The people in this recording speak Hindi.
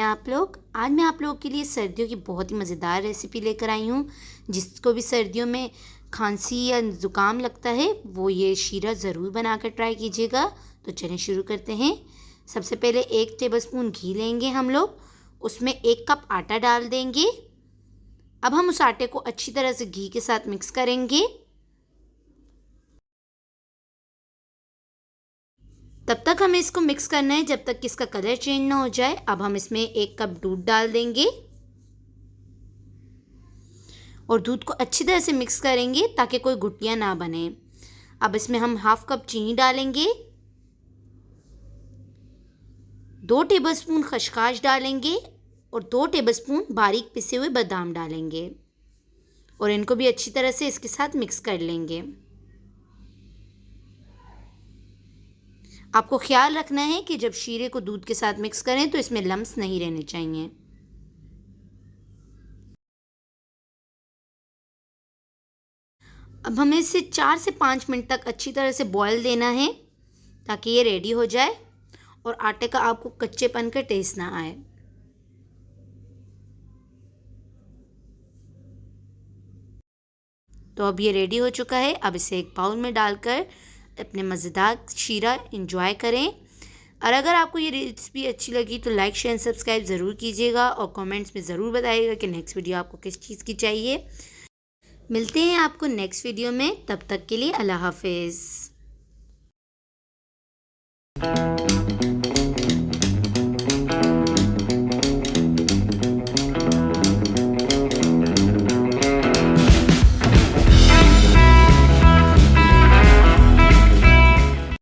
आप लोग। आज मैं आप लोगों के लिए सर्दियों की बहुत ही मज़ेदार रेसिपी लेकर आई हूँ। जिसको भी सर्दियों में खांसी या ज़ुकाम लगता है वो ये शीरा ज़रूर बनाकर ट्राई कीजिएगा। तो चलें शुरू करते हैं। सबसे पहले 1 टेबलस्पून घी लेंगे हम लोग, उसमें 1 कप आटा डाल देंगे। अब हम उस आटे को अच्छी तरह से घी के साथ मिक्स करेंगे। तब तक हमें इसको मिक्स करना है जब तक कि इसका कलर चेंज ना हो जाए। अब हम इसमें 1 कप दूध डाल देंगे और दूध को अच्छी तरह से मिक्स करेंगे ताकि कोई गुठलियाँ ना बने। अब इसमें हम 1/2 कप चीनी डालेंगे, 2 टेबलस्पून खसखस डालेंगे और 2 टेबलस्पून बारीक पिसे हुए बादाम डालेंगे और इनको भी अच्छी तरह से इसके साथ मिक्स कर लेंगे। आपको ख्याल रखना है कि जब शीरे को दूध के साथ मिक्स करें तो इसमें लम्स नहीं रहने चाहिए। अब हमें इसे 4 से 5 मिनट तक अच्छी तरह से बॉईल देना है ताकि ये रेडी हो जाए और आटे का आपको कच्चेपन का टेस्ट ना आए। तो अब ये रेडी हो चुका है। अब इसे एक बाउल में डालकर अपने मज़ेदार शीरा एंजॉय करें। और अगर आपको ये रेसिपी अच्छी लगी तो लाइक शेयर सब्सक्राइब ज़रूर कीजिएगा और कमेंट्स में ज़रूर बताइएगा कि नेक्स्ट वीडियो आपको किस चीज़ की चाहिए। मिलते हैं आपको नेक्स्ट वीडियो में, तब तक के लिए अल्लाह हाफिज़।